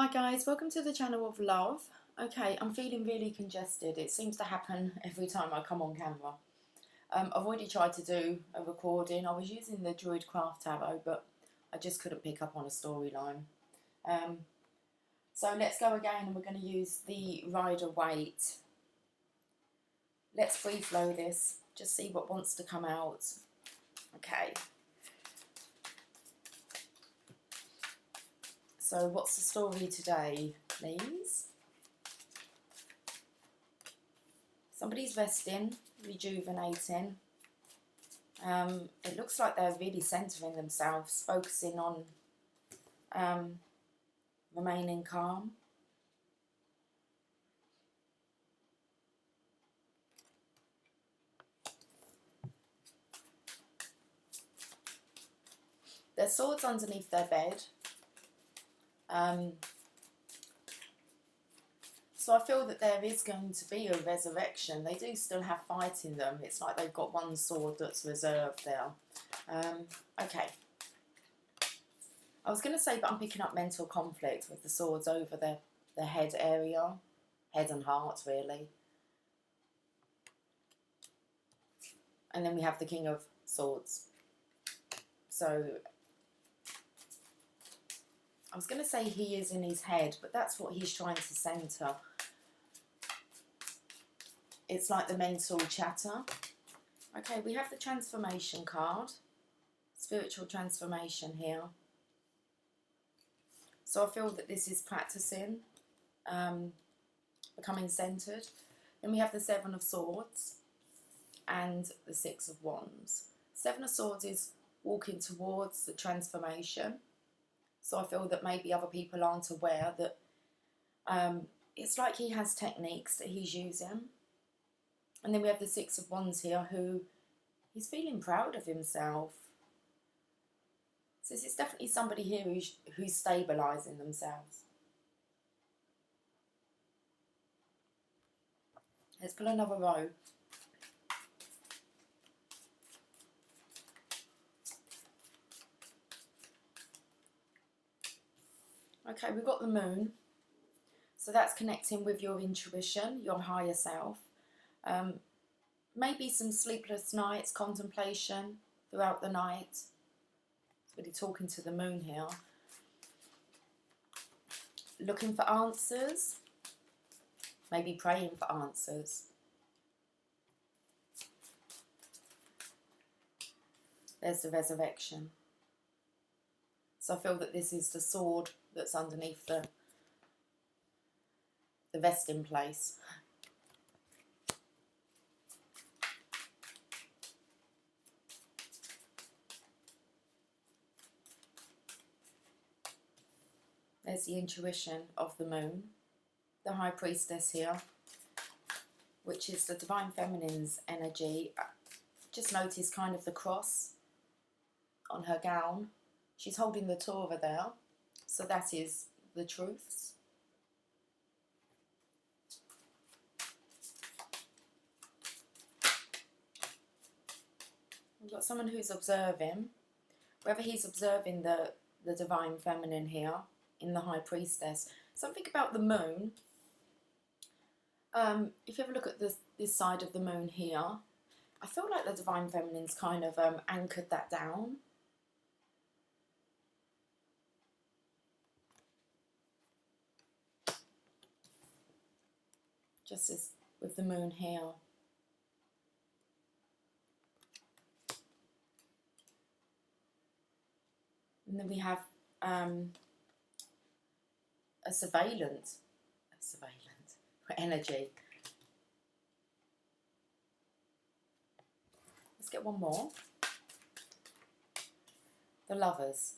Hi guys, welcome to the channel of love. Okay, I'm feeling really congested. It seems to happen every time I come on camera. I've already tried to do a recording. I was using the Druid Craft Tarot, but I just couldn't pick up on a storyline. So let's go again, and we're going to use the Rider-Waite. Let's free flow this, just see what wants to come out. Okay. So what's the story today, please? Somebody's resting, rejuvenating. It looks like they're really centering themselves, focusing on remaining calm. There's swords underneath their bed. So I feel that there is going to be a resurrection. They do still have fight in them. It's like they've got one sword that's reserved there. Okay. I was going to say, but I'm picking up mental conflict with the swords over the head area. Head and heart, really. And then we have the King of Swords. So I was going to say he is in his head, but that's what he's trying to centre. It's like the mental chatter. Okay, we have the transformation card. Spiritual transformation here. So I feel that this is practicing, becoming centred. Then we have the Seven of Swords and the Six of Wands. Seven of Swords is walking towards the transformation. So I feel that maybe other people aren't aware that it's like he has techniques that he's using. And then we have the Six of Wands here, who he's feeling proud of himself. So this is definitely somebody here who's stabilising themselves. Let's pull another row. Okay, we've got the Moon. So that's connecting with your intuition, your higher self. Maybe some sleepless nights, contemplation throughout the night. It's really talking to the Moon here. Looking for answers. Maybe praying for answers. There's the resurrection. So I feel that this is the sword that's underneath the resting place. There's the intuition of the Moon, the High Priestess here, which is the Divine Feminine's energy. Just notice kind of the cross on her gown. She's holding the Torah there, so that is the truths. We've got someone who's observing, whether he's observing the Divine Feminine here in the High Priestess. Something about the Moon. If you ever look at this side of the Moon here, I feel like the Divine Feminine's kind of anchored that down. Just as with the Moon here. And then we have a surveillant energy. Let's get one more. The Lovers,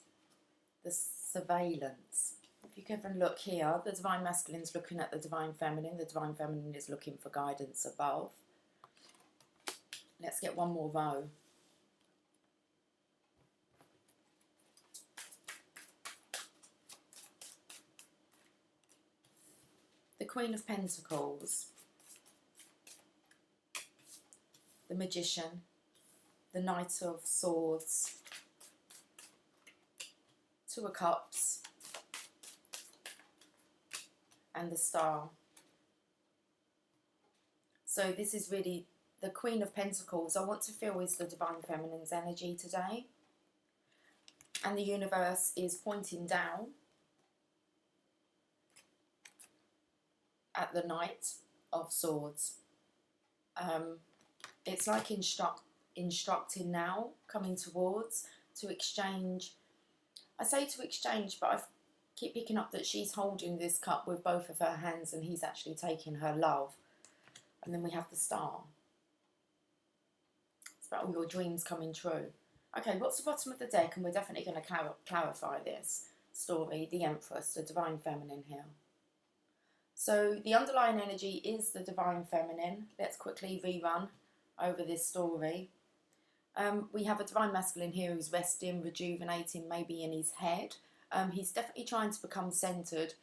the surveillance. If you can have a look here, the Divine Masculine's looking at the Divine Feminine. The Divine Feminine is looking for guidance above. Let's get one more row. The Queen of Pentacles, the Magician, the Knight of Swords, Two of Cups, and the Star. So this is really the Queen of Pentacles. I want to feel is the Divine Feminine's energy today. And the universe is pointing down at the Knight of Swords. It's like instructing now, coming towards, to exchange. I say to exchange, but I keep picking up that she's holding this cup with both of her hands and he's actually taking her love. And then we have the Star. It's about all your dreams coming true. Okay, what's the bottom of the deck? And we're definitely going to clarify this story. The Empress, the Divine Feminine here. So the underlying energy is the Divine Feminine. Let's quickly rerun over this story. We have a Divine Masculine here who's resting, rejuvenating, maybe in his head. He's definitely trying to become centered.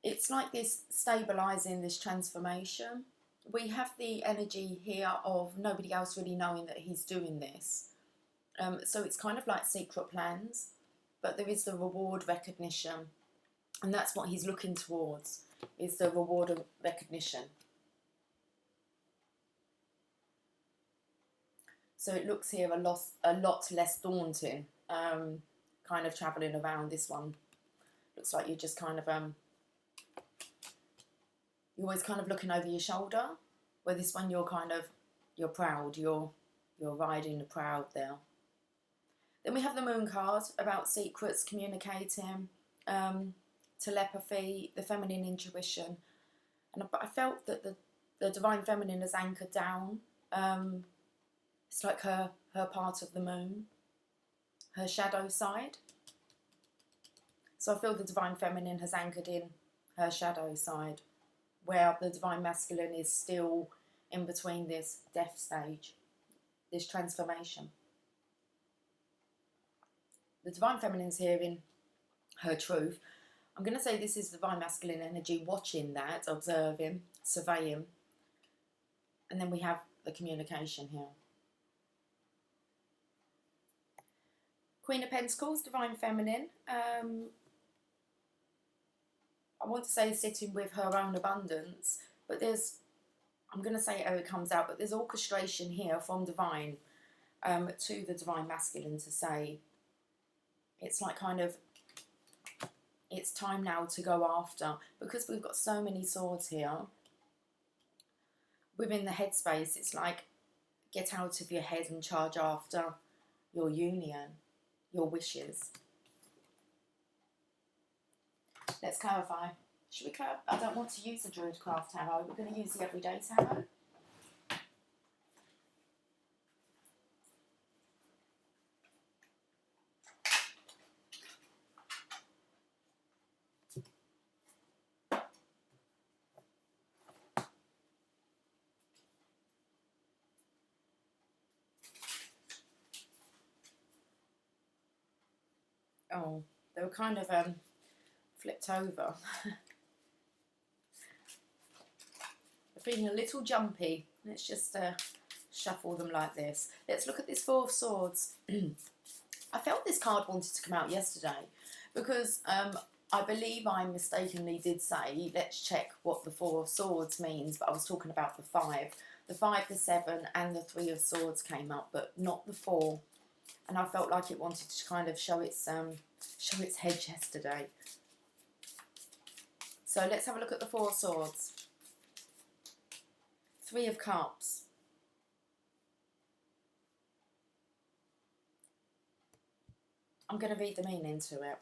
It's like this stabilizing, this transformation. We have the energy here of nobody else really knowing that he's doing this. So it's kind of like secret plans, but there is the reward recognition. And that's what he's looking towards, is the reward of recognition. So it looks here a lot less daunting, kind of travelling around this one. Looks like you're just kind of, you're always kind of looking over your shoulder, where this one you're proud, you're riding the proud there. Then we have the Moon card, about secrets, communicating, telepathy, the feminine intuition. And I felt that the Divine Feminine is anchored down. It's like her part of the moon, her shadow side. So I feel the Divine Feminine has anchored in her shadow side, where the Divine Masculine is still in between this death stage, this transformation. The Divine Feminine's here in her truth. I'm going to say this is Divine Masculine energy, watching that, observing, surveying. And then we have the communication here. Queen of Pentacles, Divine Feminine. I want to say sitting with her own abundance, but there's, I'm going to say it how it comes out, but there's orchestration here from Divine to the Divine Masculine to say, it's like kind of, it's time now to go after, because we've got so many swords here. Within the headspace, it's like, get out of your head and charge after your union, your wishes. Let's clarify. Should we clarify? I don't want to use the Druidcraft Tarot. We're going to use the Everyday Tarot. Oh, they were kind of flipped over. They're feeling a little jumpy. Let's just shuffle them like this. Let's look at this Four of Swords. I felt this card wanted to come out yesterday because I believe I mistakenly did say, let's check what the Four of Swords means, but I was talking about the 5. The 5, the 7 and the 3 of Swords came up, but not the 4. And I felt like it wanted to kind of show its head yesterday. So let's have a look at the Four of Swords. 3 of Cups. I'm going to read the meaning to it.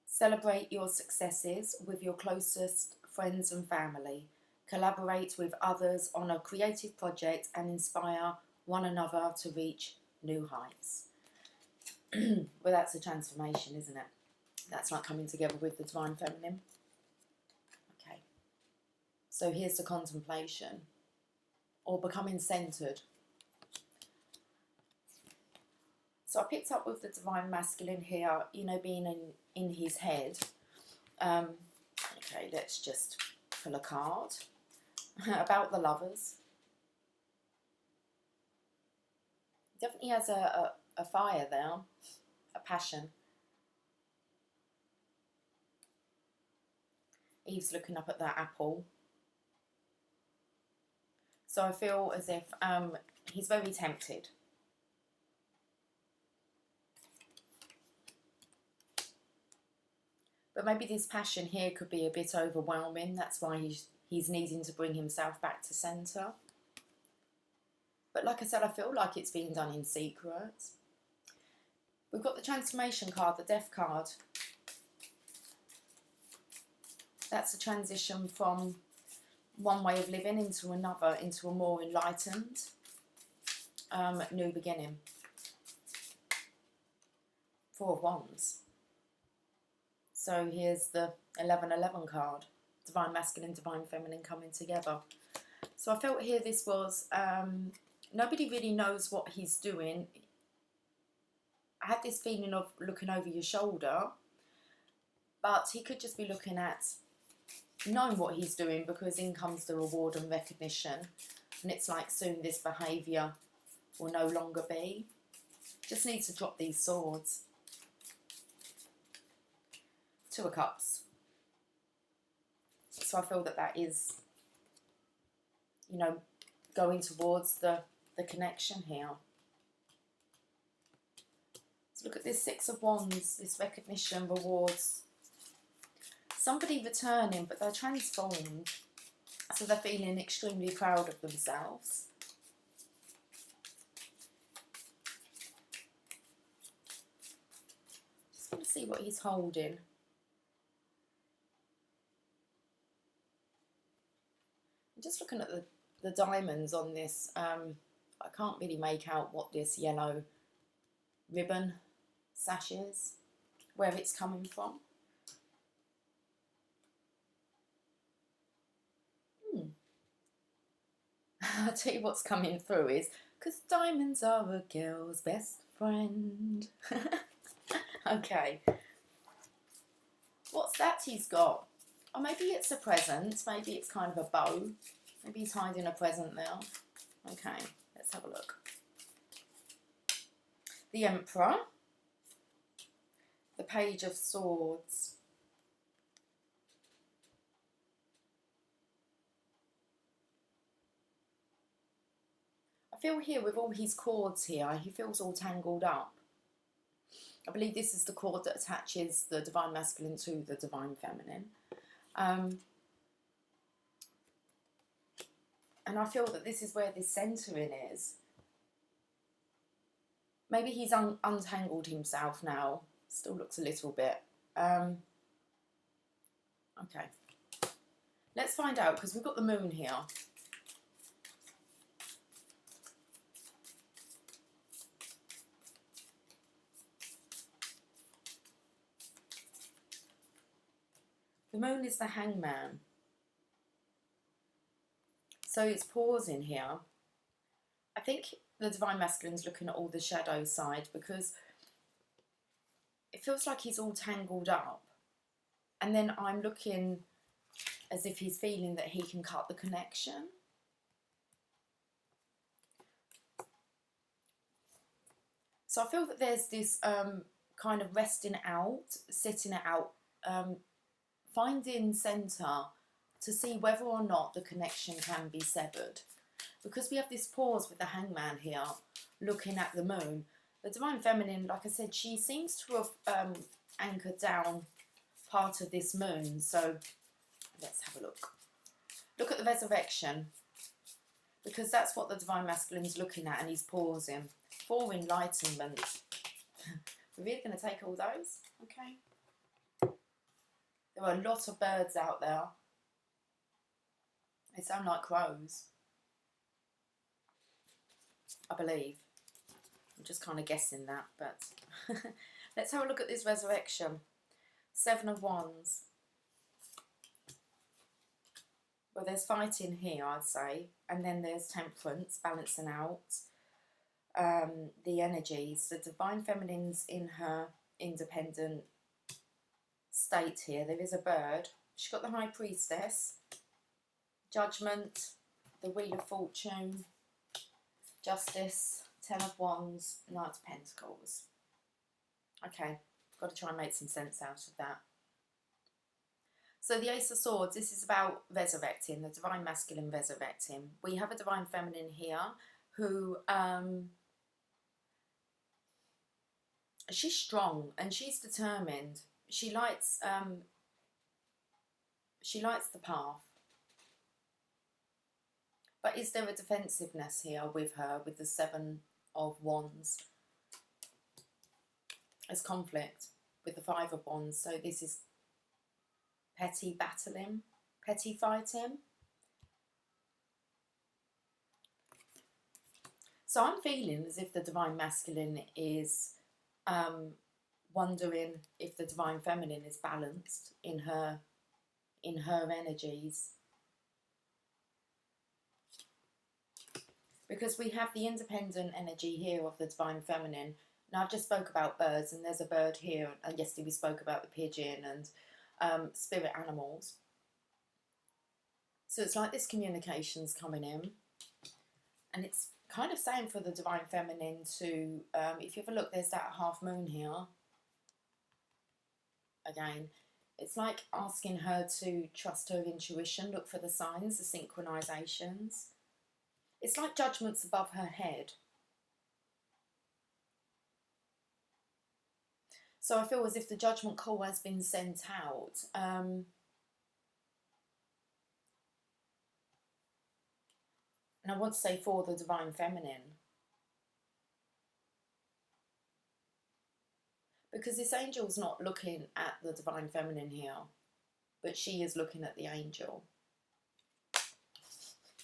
Celebrate your successes with your closest friends and family. Collaborate with others on a creative project and inspire one another to reach new heights. Well, that's a transformation, isn't it? That's like coming together with the Divine Feminine. Okay. So here's the contemplation, or becoming centered. So I picked up with the Divine Masculine here, you know, being in his head. Okay, let's just pull a card about the Lovers. Definitely has a fire there, a passion. Eve's looking up at that apple. So I feel as if he's very tempted. But maybe this passion here could be a bit overwhelming. That's why he's needing to bring himself back to centre. But like I said, I feel like it's being done in secret. We've got the transformation card, the death card. That's a transition from one way of living into another, into a more enlightened new beginning. Four of Wands. So here's the 1111 card. Divine Masculine, Divine Feminine coming together. So I felt here this was, nobody really knows what he's doing. I had this feeling of looking over your shoulder, but he could just be looking at knowing what he's doing, because in comes the reward and recognition. And it's like soon this behaviour will no longer be. Just needs to drop these swords. Two of Cups. So I feel that that is, you know, going towards the connection here. So look at this Six of Wands, this recognition, rewards. Somebody returning, but they're transformed. So they're feeling extremely proud of themselves. Just want to see what he's holding. I'm just looking at the diamonds on this. I can't really make out what this yellow ribbon sash is, where it's coming from. I'll tell you what's coming through is, because diamonds are a girl's best friend. Okay. What's that he's got? Or maybe it's a present. Maybe it's kind of a bow. Maybe he's hiding a present there. Okay, let's have a look. The Emperor. The Page of Swords. I feel here with all his cords here, he feels all tangled up. I believe this is the cord that attaches the Divine Masculine to the Divine Feminine. And I feel that this is where this centering is. Maybe he's untangled himself now. Still looks a little bit. Okay. Let's find out, because we've got the moon here. The moon is the Hangman. So it's pausing here. I think the Divine Masculine's looking at all the shadow side, because it feels like he's all tangled up. And then I'm looking as if he's feeling that he can cut the connection. So I feel that there's this kind of resting out, sitting it out, finding centre to see whether or not the connection can be severed. Because we have this pause with the Hangman here, looking at the moon. The Divine Feminine, like I said, she seems to have anchored down part of this moon. So let's have a look. Look at the Resurrection, because that's what the Divine Masculine's looking at, and he's pausing. For enlightenment. We're really going to take all those? Okay. There are a lot of birds out there. They sound like crows, I believe. I'm just kind of guessing that, but let's have a look at this Resurrection. Seven of Wands. Well, there's fighting here, I'd say, and then there's Temperance, balancing out the energies. The Divine Feminine's in her independent state here. There is a bird. She's got the High Priestess, Judgment, the Wheel of Fortune, Justice, Ten of Wands, Knight of Pentacles. Okay, got to try and make some sense out of that. So the Ace of Swords, this is about resurrecting, the Divine Masculine resurrecting. We have a Divine Feminine here who, she's strong and she's determined. She likes the path. But is there a defensiveness here with her, with the Seven of Wands? There's conflict with the Five of Wands. So this is petty battling, petty fighting. So I'm feeling as if the Divine Masculine is wondering if the Divine Feminine is balanced in her energies. Because we have the independent energy here of the Divine Feminine. Now I've just spoke about birds, and there's a bird here, and yesterday we spoke about the pigeon and spirit animals. So it's like this communication's coming in, and it's kind of saying for the Divine Feminine to, if you have a look, there's that half moon here. Again, it's like asking her to trust her intuition, look for the signs, the synchronizations. It's like judgments above her head. So I feel as if the judgment call has been sent out. And I want to say for the Divine Feminine. Because this angel's not looking at the Divine Feminine here, but she is looking at the angel.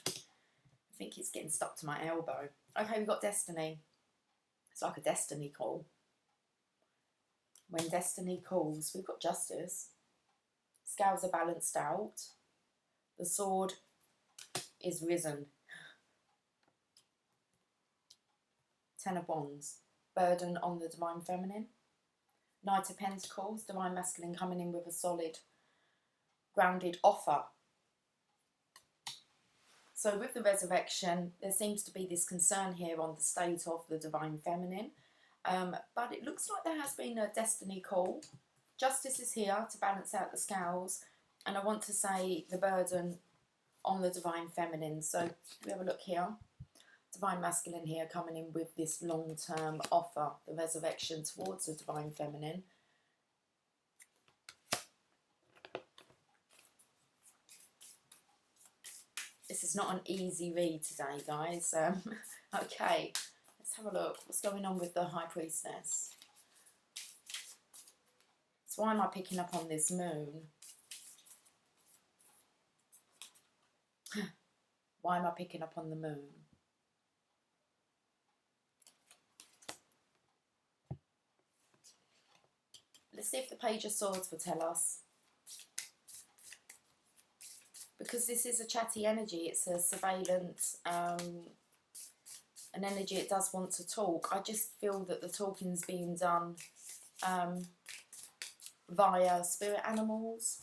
I think it's getting stuck to my elbow. Okay, we've got destiny. It's like a destiny call. When destiny calls, we've got justice. Scales are balanced out. The sword is risen. Ten of Wands. Burden on the Divine Feminine. Knight of Pentacles. Divine Masculine coming in with a solid, grounded offer. So with the resurrection, there seems to be this concern here on the state of the Divine Feminine. But it looks like there has been a destiny call. Justice is here to balance out the scales. And I want to say the burden on the Divine Feminine. So we have a look here. Divine Masculine here coming in with this long-term offer. The resurrection towards the Divine Feminine. This is not an easy read today, guys. Okay, let's have a look. What's going on with the High Priestess? So why am I picking up on this moon? Why am I picking up on the moon? Let's see if the Page of Swords will tell us. Because this is a chatty energy, it's a surveillance, an energy it does want to talk. I just feel that the talking's being done via spirit animals,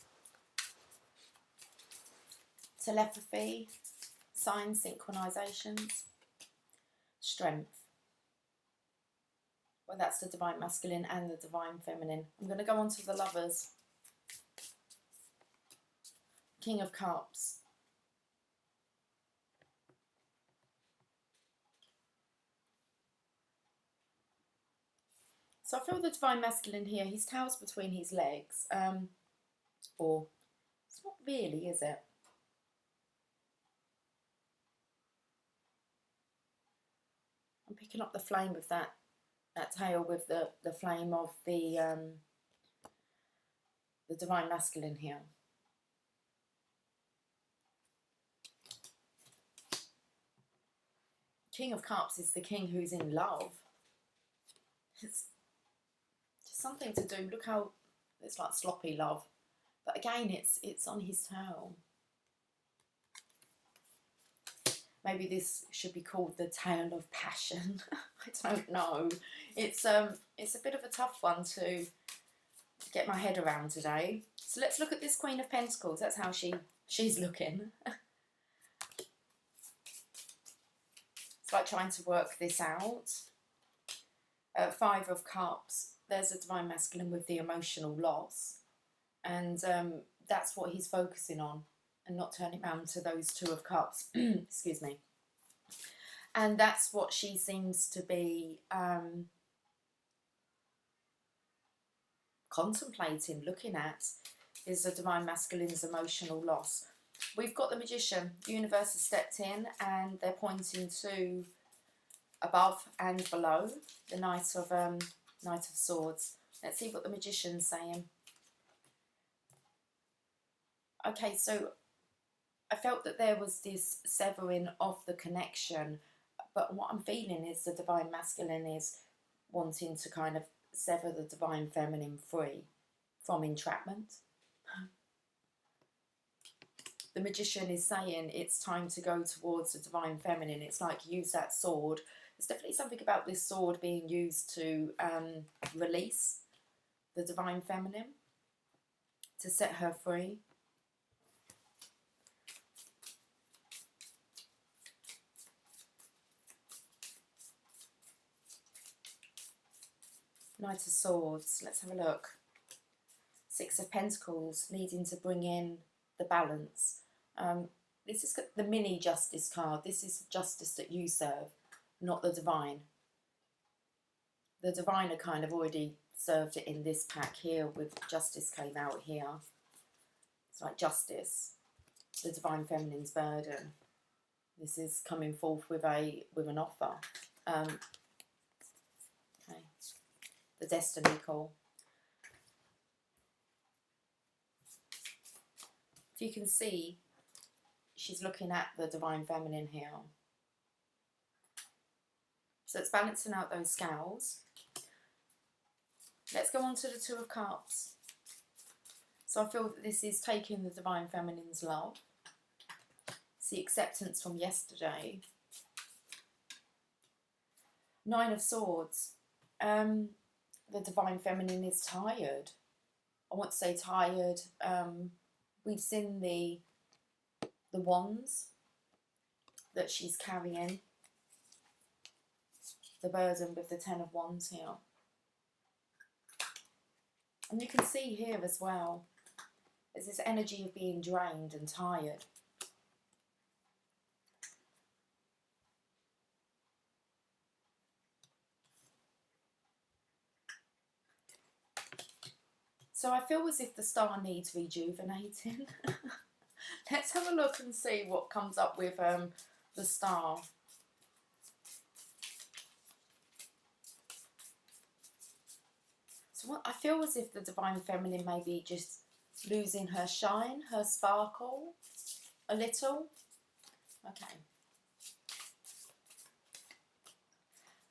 telepathy, signs, synchronizations, strength. Well, that's the Divine Masculine and the Divine Feminine. I'm going to go on to the Lovers. King of Cups. So I feel the Divine Masculine here, his tail's between his legs. Or, it's not really, is it? I'm picking up the flame of that tail with the flame of the Divine Masculine here. King of Cups is the king who's in love. It's just something to do. Look how it's like sloppy love. But again, it's on his tail. Maybe this should be called the tale of passion. I don't know. It's a bit of a tough one to get my head around today. So let's look at this Queen of Pentacles. That's how she's looking. It's like trying to work this out. Five of Cups. there's a divine masculine with the emotional loss, and that's what he's focusing on, and not turning around to those Two of Cups. Excuse me. And that's what she seems to be contemplating, looking at, is the divine masculine's emotional loss. We've got the Magician. The universe has stepped in and they're pointing to above and below the Knight of Swords. Let's see what the Magician's saying. Okay, so I felt that there was this severing of the connection, but what I'm feeling is the divine masculine is wanting to kind of sever the divine feminine free from entrapment. The Magician is saying it's time to go towards the divine feminine. It's like, use that sword. There's definitely something about this sword being used to release the divine feminine, to set her free. Knight of Swords, let's have a look. Six of Pentacles, needing to bring in the balance. This is the mini justice card. This is justice that you serve, not the divine. The divine are kind of already served it in this pack here, with justice came out here. It's like justice, the divine feminine's burden. This is coming forth with an offer. Okay, the destiny call. If you can see, she's looking at the divine feminine here. So it's balancing out those scales. Let's go on to the Two of Cups. So I feel that this is taking the divine feminine's love. It's the acceptance from yesterday. Nine of Swords. The divine feminine is tired. I want to say tired. We've seen the wands that she's carrying. The burden with the Ten of Wands here. And you can see here as well, there's this energy of being drained and tired. So I feel as if the star needs rejuvenating. Let's have a look and see what comes up with the star. So I feel as if the divine feminine may be just losing her shine, her sparkle, a little. Okay.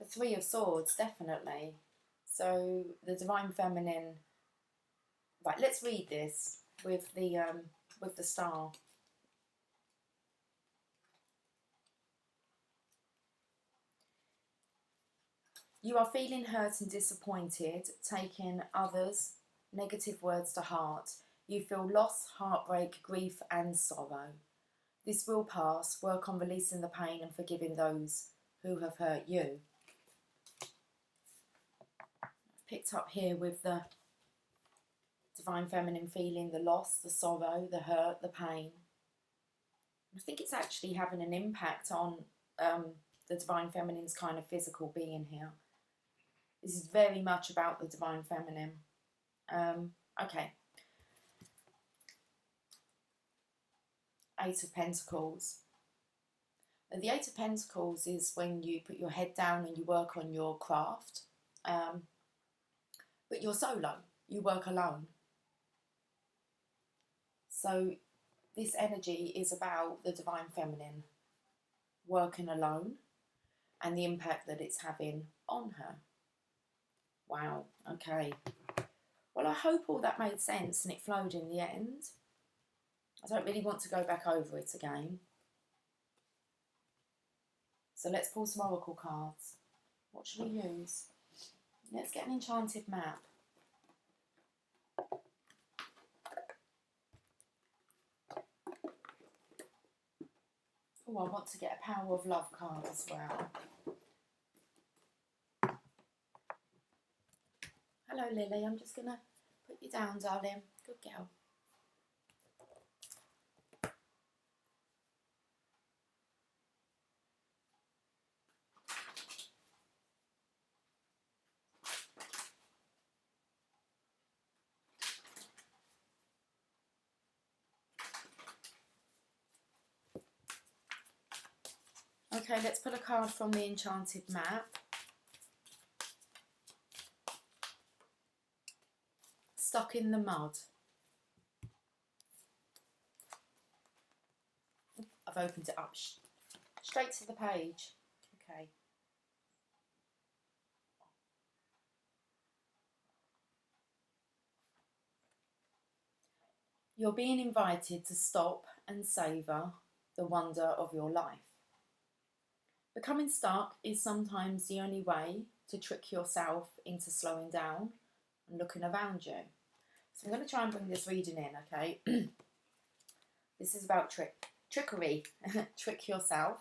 The Three of Swords, definitely. So the divine feminine. Right, let's read this with the star. You are feeling hurt and disappointed, taking others' negative words to heart. You feel loss, heartbreak, grief and sorrow. This will pass. Work on releasing the pain and forgiving those who have hurt you. I've picked up here with the divine feminine feeling the loss, the sorrow, the hurt, the pain. I think it's actually having an impact on the divine feminine's kind of physical being here. This is very much about the divine feminine. Okay. Eight of Pentacles. And the Eight of Pentacles is when you put your head down and you work on your craft. But you're solo. You work alone. So this energy is about the divine feminine working alone and the impact that it's having on her. Wow, okay. Well, I hope all that made sense and it flowed in the end. I don't really want to go back over it again. So let's pull some oracle cards. What should we use? Let's get an enchanted map. Oh, I want to get a Power of Love card as well. Hello, Lily. I'm just going to put you down, darling. Good girl. Okay, let's put a card from the Enchanted Map. Stuck in the mud. I've opened it up straight to the page. Okay. You're being invited to stop and savour the wonder of your life. Becoming stuck is sometimes the only way to trick yourself into slowing down and looking around you. So I'm going to try and bring this reading in, okay? This is about trickery. Trick yourself.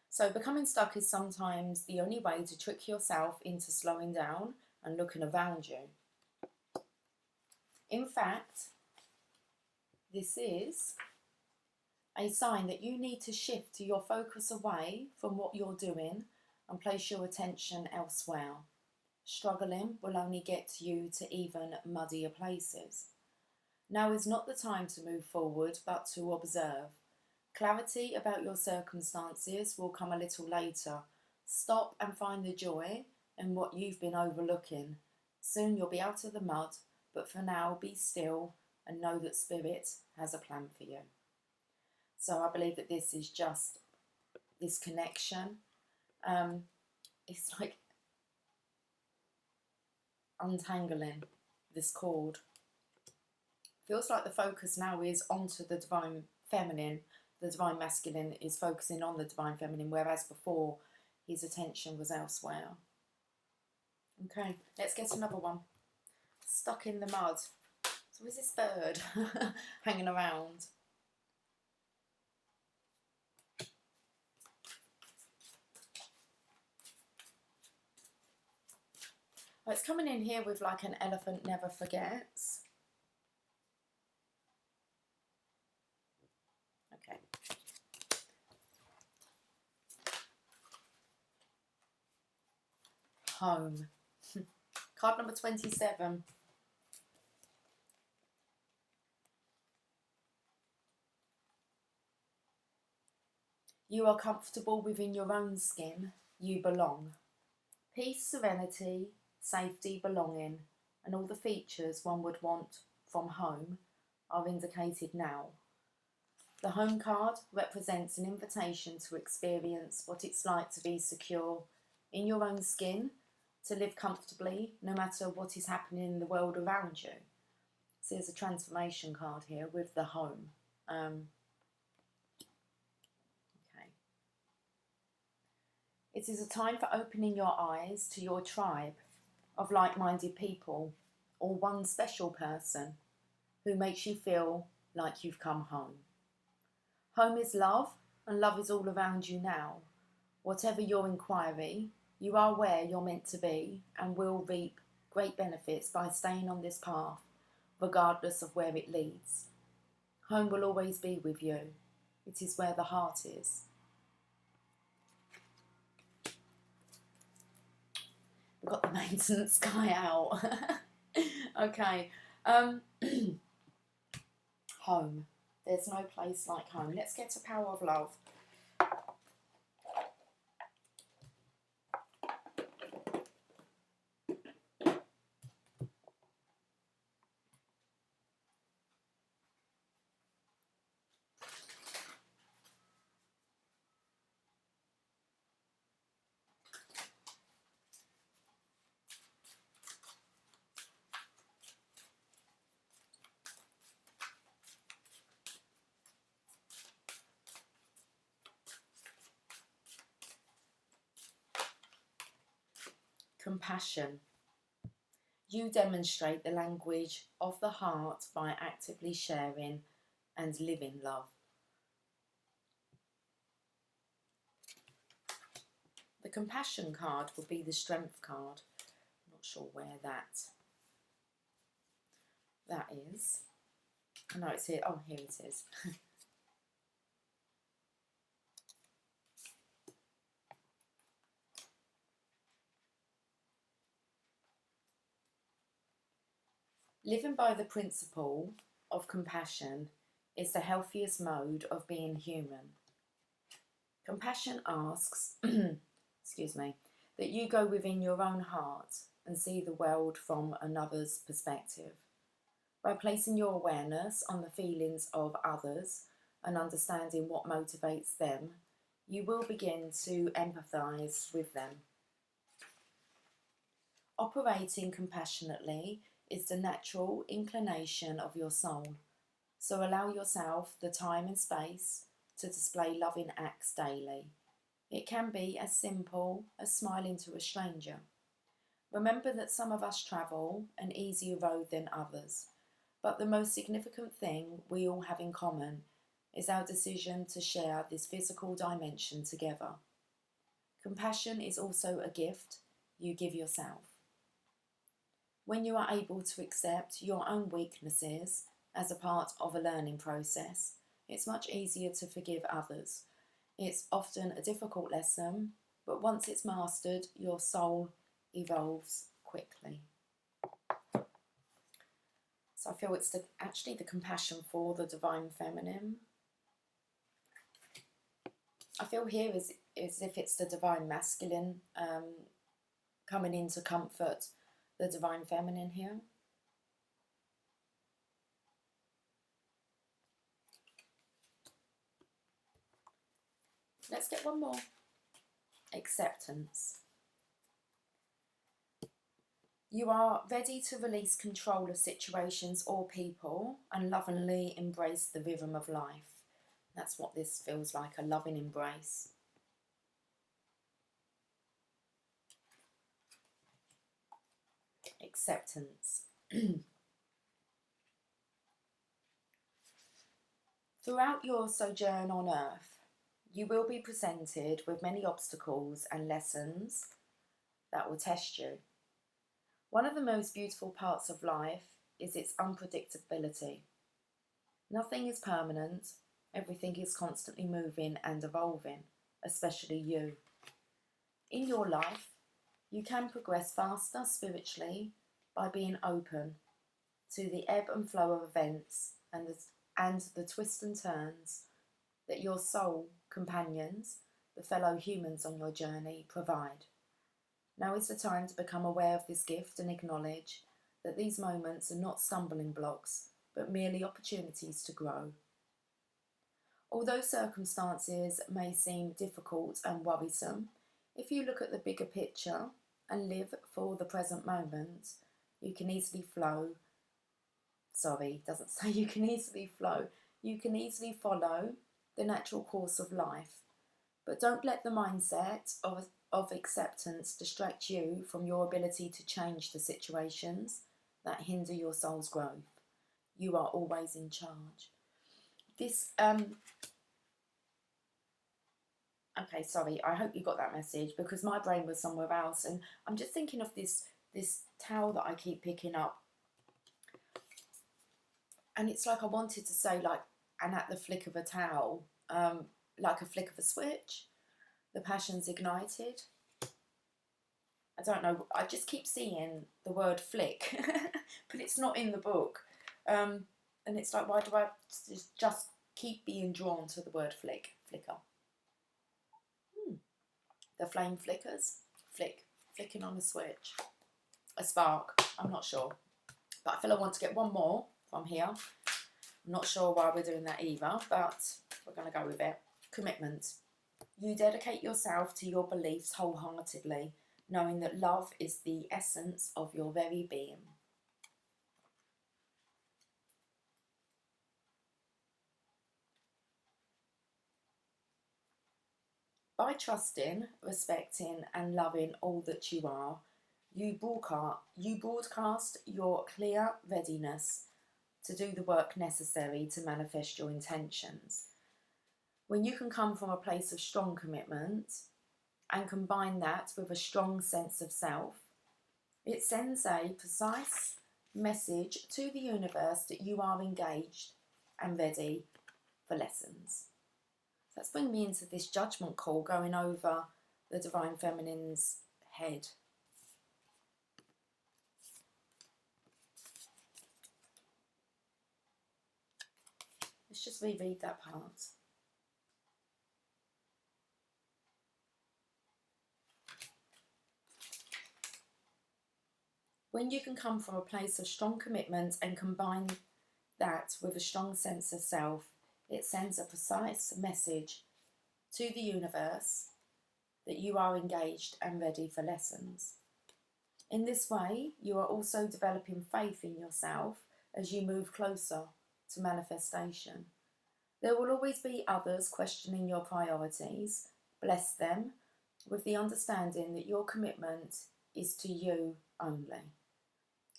So becoming stuck is sometimes the only way to trick yourself into slowing down and looking around you. In fact, this is a sign that you need to shift your focus away from what you're doing and place your attention elsewhere. Struggling will only get you to even muddier places. Now is not the time to move forward, but to observe. Clarity about your circumstances will come a little later. Stop and find the joy in what you've been overlooking. Soon you'll be out of the mud, but for now be still and know that Spirit has a plan for you. So I believe that this is just this connection. It's like untangling this cord. Feels like the focus now is onto the divine feminine. The divine masculine is focusing on the divine feminine, whereas before his attention was elsewhere. Okay, let's get another one. Stuck in the mud. So is this bird hanging around? Oh, it's coming in here with like an elephant never forgets. Okay. Home. Card number 27. You are comfortable within your own skin. You belong. Peace, serenity, safety, belonging, and all the features one would want from home are indicated now. The home card represents an invitation to experience what it's like to be secure in your own skin, to live comfortably no matter what is happening in the world around you. So there's a transformation card here with the home. Okay. It is a time for opening your eyes to your tribe of like-minded people, or one special person who makes you feel like you've come home. Home is love, and love is all around you now. Whatever your inquiry, you are where you're meant to be and will reap great benefits by staying on this path, regardless of where it leads. Home will always be with you. It is where the heart is. We've got the maintenance guy out. Okay. Home. There's no place like home. Let's get to Power of Love. Compassion. You demonstrate the language of the heart by actively sharing and living love. The compassion card would be the strength card. I'm not sure where that that is, I know it's here, oh, here it is. Living by the principle of compassion is the healthiest mode of being human. Compassion asks, excuse me, that you go within your own heart and see the world from another's perspective. By placing your awareness on the feelings of others and understanding what motivates them, you will begin to empathise with them. Operating compassionately is the natural inclination of your soul, so allow yourself the time and space to display loving acts daily. It can be as simple as smiling to a stranger. Remember that some of us travel an easier road than others, but the most significant thing we all have in common is our decision to share this physical dimension together. Compassion is also a gift you give yourself. When you are able to accept your own weaknesses as a part of a learning process, it's much easier to forgive others. It's often a difficult lesson, but once it's mastered, your soul evolves quickly. So I feel it's actually the compassion for the divine feminine. I feel here is if it's the divine masculine coming in to comfort the divine feminine here. Let's get one more. Acceptance. You are ready to release control of situations or people and lovingly embrace the rhythm of life. That's what this feels like, a loving embrace. Acceptance. Throughout your sojourn on earth, you will be presented with many obstacles and lessons that will test you. One of the most beautiful parts of life is its unpredictability. Nothing is permanent, everything is constantly moving and evolving, especially you. In your life, you can progress faster spiritually by being open to the ebb and flow of events and the twists and turns that your soul companions, the fellow humans on your journey, provide. Now is the time to become aware of this gift and acknowledge that these moments are not stumbling blocks, but merely opportunities to grow. Although circumstances may seem difficult and worrisome, if you look at the bigger picture and live for the present moment, you can easily flow. Sorry, it doesn't say you can easily flow. You can easily follow the natural course of life. But don't let the mindset of acceptance distract you from your ability to change the situations that hinder your soul's growth. You are always in charge. This, okay, sorry, I hope you got that message because my brain was somewhere else and I'm just thinking of this towel that I keep picking up. And it's like I wanted to say like, and at the flick of a towel, like a flick of a switch, the passion's ignited. I don't know, I just keep seeing the word flick, but it's not in the book. And it's like, why do I just keep being drawn to the word flicker? The flame flickers, flicking on the switch. A spark, I'm not sure. But I feel I want to get one more from here. I'm not sure why we're doing that either, but we're going to go with it. Commitment. You dedicate yourself to your beliefs wholeheartedly, knowing that love is the essence of your very being. By trusting, respecting and loving all that you are, you broadcast your clear readiness to do the work necessary to manifest your intentions. When you can come from a place of strong commitment and combine that with a strong sense of self, it sends a precise message to the universe that you are engaged and ready for lessons. So that's bringing me into this judgment call going over the Divine Feminine's head. Let's just reread that part. When you can come from a place of strong commitment and combine that with a strong sense of self, it sends a precise message to the universe that you are engaged and ready for lessons. In this way, you are also developing faith in yourself as you move closer to manifestation. There will always be others questioning your priorities. Bless them with the understanding that your commitment is to you only.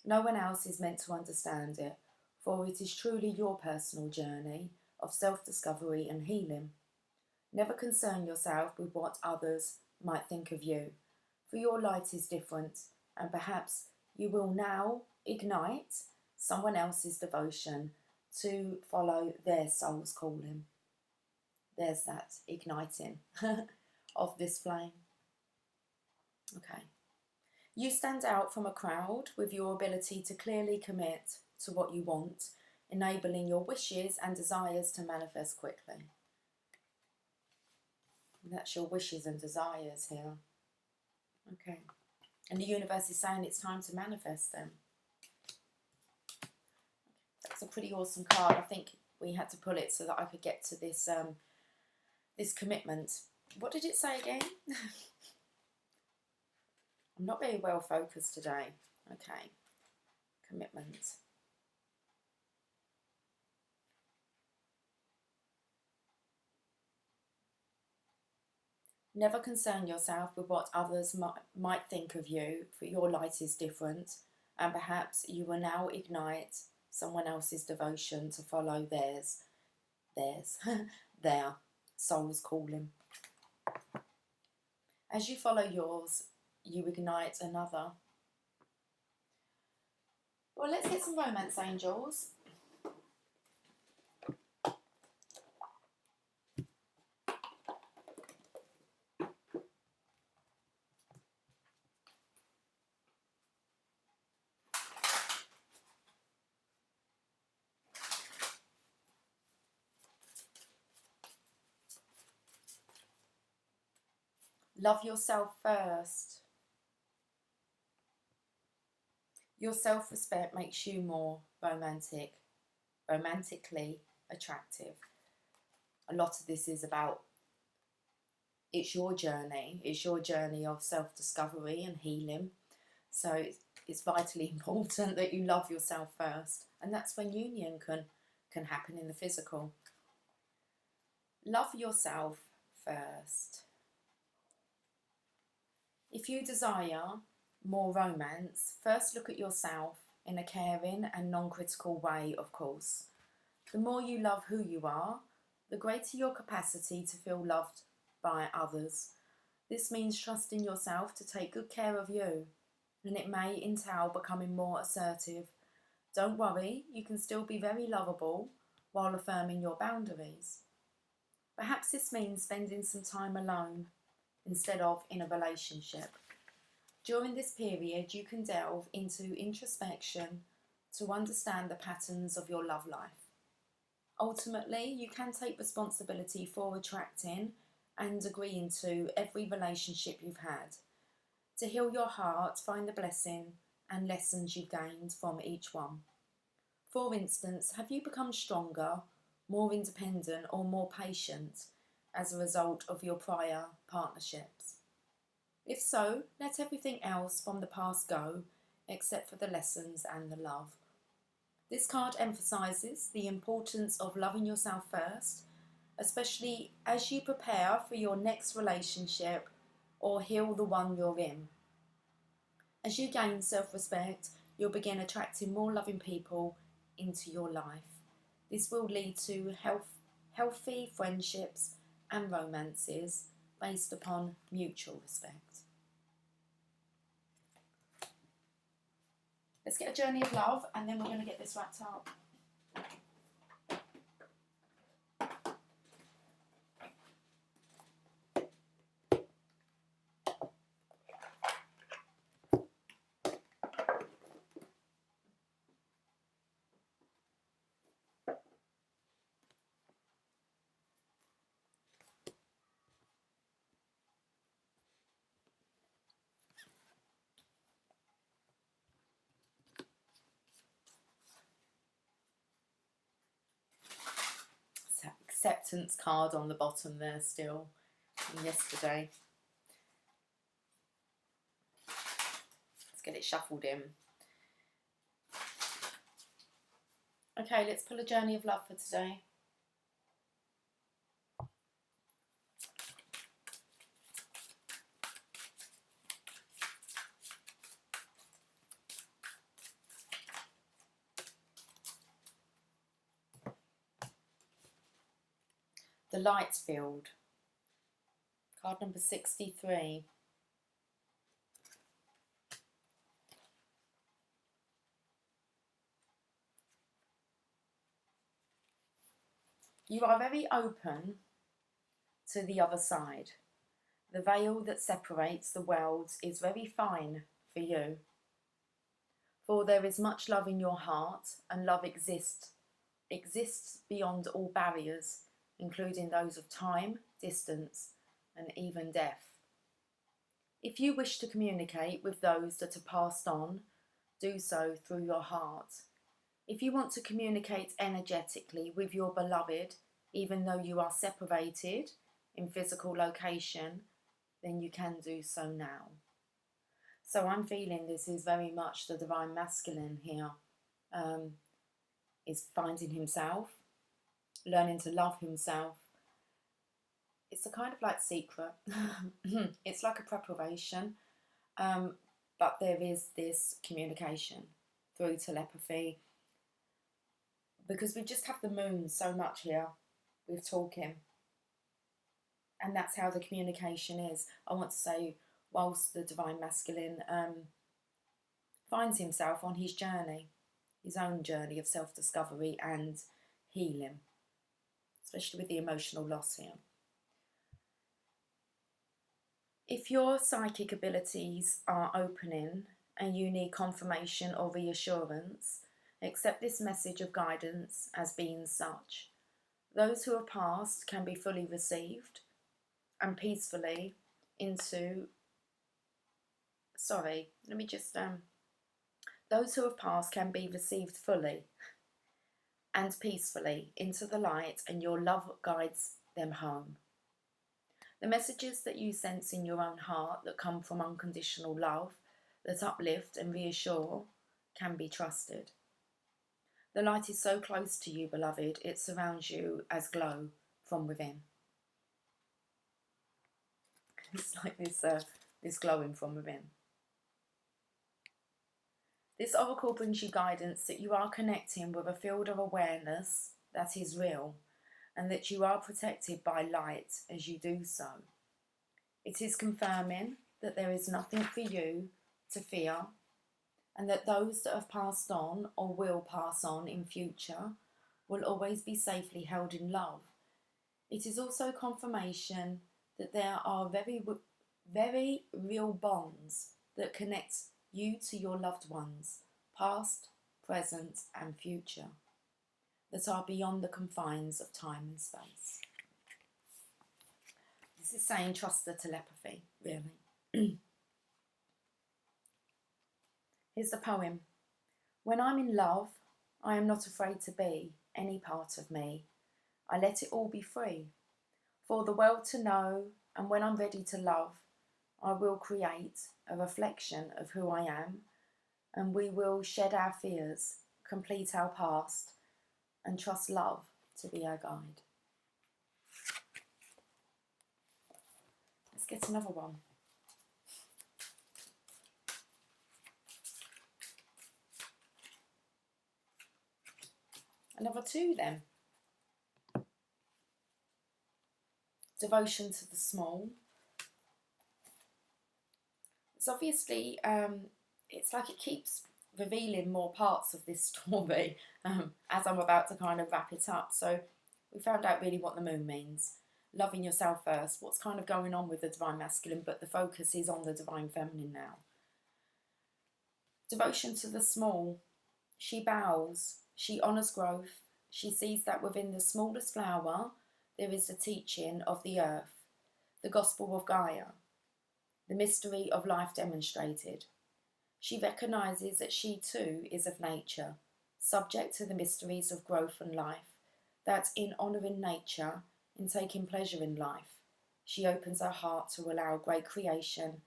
No one else is meant to understand it, for it is truly your personal journey of self-discovery and healing. Never concern yourself with what others might think of you, for your light is different, and perhaps you will now ignite someone else's devotion to follow their soul's calling. There's that igniting of this flame. Okay. You stand out from a crowd with your ability to clearly commit to what you want, enabling your wishes and desires to manifest quickly. And that's your wishes and desires here. Okay. And the universe is saying it's time to manifest them. That's a pretty awesome card. I think we had to pull it so that I could get to this this commitment. What did it say again? I'm not very well focused today. Okay. Commitment. Never concern yourself with what others might think of you, for your light is different, and perhaps you will now ignite someone else's devotion to follow their soul's calling. As you follow yours, you ignite another. Well, let's get some romance, angels. Love yourself first. Your self-respect makes you more romantically attractive. A lot of this is about, it's your journey of self-discovery and healing. So it's vitally important that you love yourself first. And that's when union can happen in the physical. Love yourself first. If you desire more romance, first look at yourself in a caring and non-critical way, of course. The more you love who you are, the greater your capacity to feel loved by others. This means trusting yourself to take good care of you, and it may entail becoming more assertive. Don't worry, you can still be very lovable while affirming your boundaries. Perhaps this means spending some time alone instead of in a relationship. During this period, you can delve into introspection to understand the patterns of your love life. Ultimately, you can take responsibility for attracting and agreeing to every relationship you've had. To heal your heart, find the blessing and lessons you've gained from each one. For instance, have you become stronger, more independent or more patient as a result of your prior partnerships? If so, let everything else from the past go, except for the lessons and the love. This card emphasises the importance of loving yourself first, especially as you prepare for your next relationship or heal the one you're in. As you gain self-respect, you'll begin attracting more loving people into your life. This will lead to healthy friendships and romances based upon mutual respect. Let's get a journey of love, and then we're going to get this wrapped up. Acceptance card on the bottom there still from yesterday. Let's get it shuffled in. Okay, let's pull a journey of love for today. The light field. Card number 63. You are very open to the other side. The veil that separates the worlds is very fine for you. For there is much love in your heart, and love exists beyond all barriers, including those of time, distance, and even death. If you wish to communicate with those that are passed on, do so through your heart. If you want to communicate energetically with your beloved, even though you are separated in physical location, then you can do so now. So I'm feeling this is very much the divine masculine here, is finding himself, learning to love himself. It's a kind of like secret. It's like a preparation, but there is this communication through telepathy, because we just have the moon so much here with talking, and that's how the communication is. I want to say, whilst the divine masculine finds himself on his journey, his own journey of self-discovery and healing, especially with the emotional loss here. If your psychic abilities are opening and you need confirmation or reassurance, accept this message of guidance as being such. Those who are past can be fully received and peacefully into... Those who have passed can be received fully and peacefully into the light, and your love guides them home. The messages that you sense in your own heart that come from unconditional love, that uplift and reassure, can be trusted. The light is so close to you, beloved, it surrounds you as glow from within. It's like this glowing from within. This oracle brings you guidance that you are connecting with a field of awareness that is real, and that you are protected by light as you do so. It is confirming that there is nothing for you to fear, and that those that have passed on or will pass on in future will always be safely held in love. It is also confirmation that there are very, very real bonds that connect you to your loved ones, past, present and future, that are beyond the confines of time and space. This is saying trust the telepathy, really. Here's the poem. When I'm in love, I am not afraid to be any part of me. I let it all be free, for the world to know, and when I'm ready to love, I will create a reflection of who I am, and we will shed our fears, complete our past, and trust love to be our guide. Let's get another one. Another two then. Devotion to the small. It's obviously, it's like it keeps revealing more parts of this story as I'm about to kind of wrap it up. So we found out really what the moon means. Loving yourself first, what's kind of going on with the divine masculine, but the focus is on the divine feminine now. Devotion to the small. She bows, she honours growth, she sees that within the smallest flower there is the teaching of the earth, the gospel of Gaia, the mystery of life demonstrated. She recognises that she too is of nature, subject to the mysteries of growth and life, that in honouring nature, in taking pleasure in life, she opens her heart to allow great creation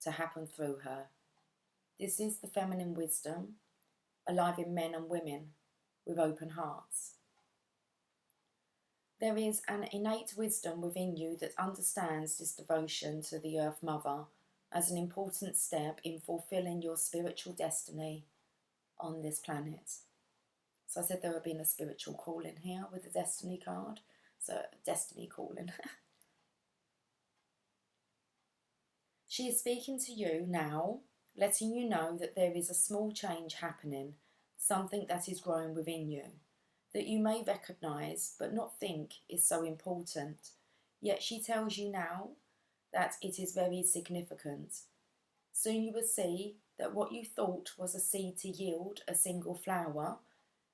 to happen through her. This is the feminine wisdom, alive in men and women with open hearts. There is an innate wisdom within you that understands this devotion to the Earth Mother as an important step in fulfilling your spiritual destiny on this planet. So I said there had been a spiritual calling here with the destiny card. So destiny calling. She is speaking to you now, letting you know that there is a small change happening, something that is growing within you, that you may recognise but not think is so important. Yet she tells you now that it is very significant. Soon you will see that what you thought was a seed to yield a single flower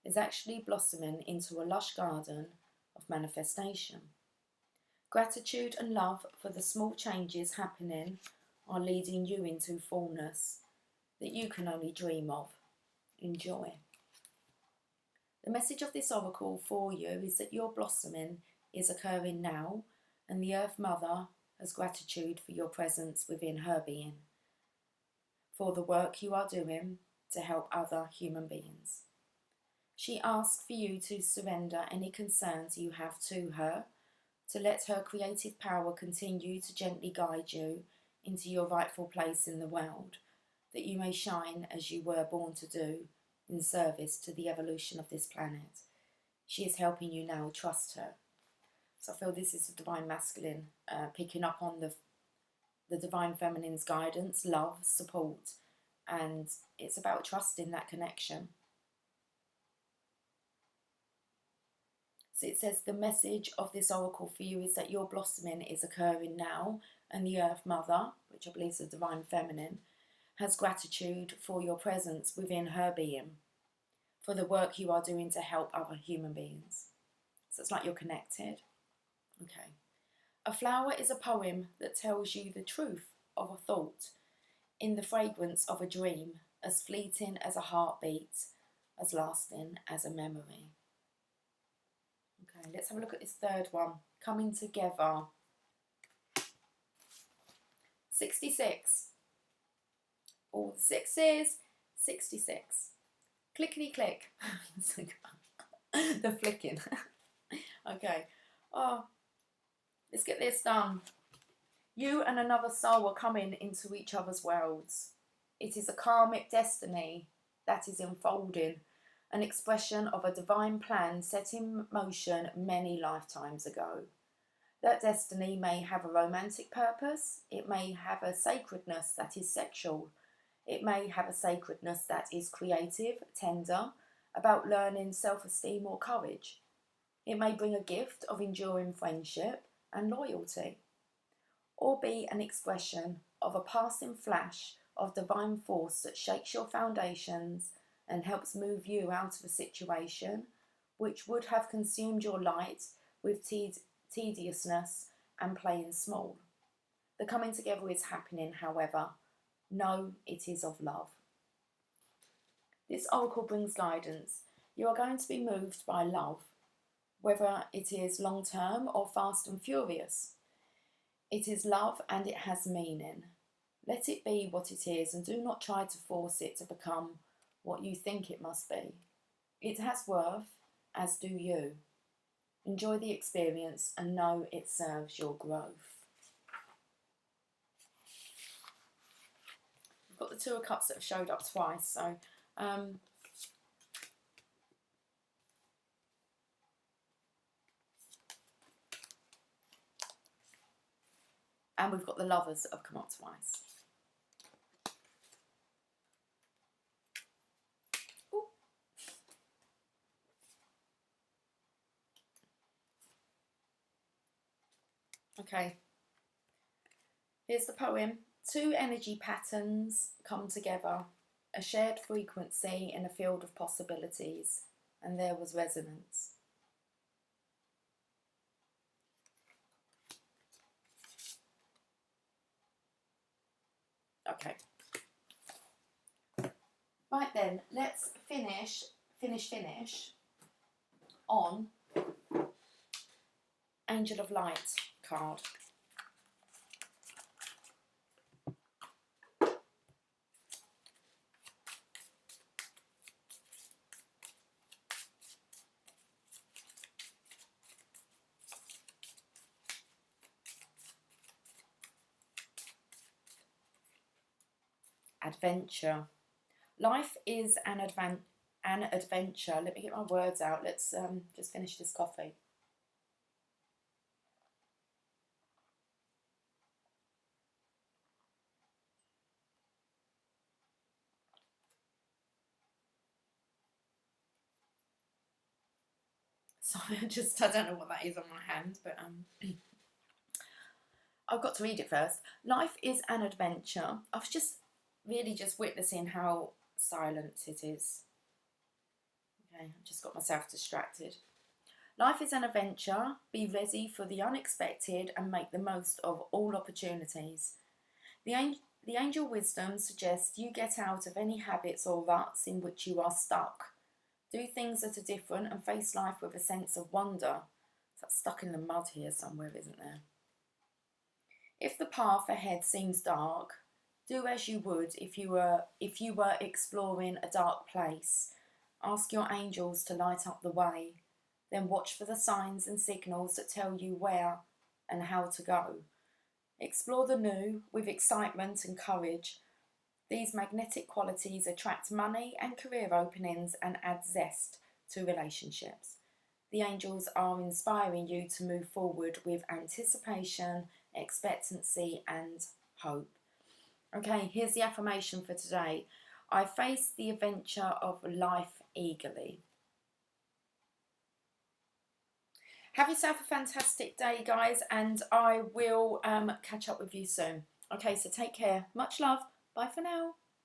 is actually blossoming into a lush garden of manifestation. Gratitude and love for the small changes happening are leading you into fullness that you can only dream of. Enjoy. The message of this oracle for you is that your blossoming is occurring now, and the Earth Mother has gratitude for your presence within her being, for the work you are doing to help other human beings. She asks for you to surrender any concerns you have to her, to let her creative power continue to gently guide you into your rightful place in the world, that you may shine as you were born to do in service to the evolution of this planet. She is helping you now trust her. So I feel this is the divine masculine picking up on the divine feminine's guidance, love, support, and it's about trusting that connection. So it says the message of this oracle for you is that your blossoming is occurring now, and the Earth Mother, which I believe is the divine feminine, has gratitude for your presence within her being, for the work you are doing to help other human beings. So it's like you're connected. Okay. A flower is a poem that tells you the truth of a thought, in the fragrance of a dream, as fleeting as a heartbeat, as lasting as a memory. Okay, let's have a look at this third one. Coming together. 66. All the sixes. 66. Clickety click. The flicking. Okay. Oh, let's get this done. You and another soul are coming into each other's worlds. It is a karmic destiny that is unfolding, an expression of a divine plan set in motion many lifetimes ago. That destiny may have a romantic purpose, it may have a sacredness that is sexual, it may have a sacredness that is creative, tender, about learning self-esteem or courage. It may bring a gift of enduring friendship and loyalty, or be an expression of a passing flash of divine force that shakes your foundations and helps move you out of a situation which would have consumed your light with tediousness and playing small. The coming together is happening, however. Know it is of love. This oracle brings guidance. You are going to be moved by love, whether it is long-term or fast and furious. It is love and it has meaning. Let it be what it is and do not try to force it to become what you think it must be. It has worth, as do you. Enjoy the experience and know it serves your growth. We've got the Two of Cups that have showed up twice, so and we've got the Lovers that have come up twice. Okay, here's the poem. Two energy patterns come together, a shared frequency in a field of possibilities, and there was resonance. Okay. Right then, let's finish on Angel of Light card. Adventure. Life is an adventure. Let me get my words out. Let's just finish this coffee. Sorry, I don't know what that is on my hand, but I've got to read it first. Life is an adventure. I was just really just witnessing how silent it is. Okay, I just got myself distracted. Life is an adventure. Be ready for the unexpected and make the most of all opportunities. The angel wisdom suggests you get out of any habits or ruts in which you are stuck. Do things that are different and face life with a sense of wonder. That's stuck in the mud here somewhere, isn't there? If the path ahead seems dark, do as you would if you were exploring a dark place. Ask your angels to light up the way. Then watch for the signs and signals that tell you where and how to go. Explore the new with excitement and courage. These magnetic qualities attract money and career openings and add zest to relationships. The angels are inspiring you to move forward with anticipation, expectancy, and hope. Okay, here's the affirmation for today. I face the adventure of life eagerly. Have yourself a fantastic day, guys, and I will catch up with you soon. Okay, so take care. Much love. Bye for now.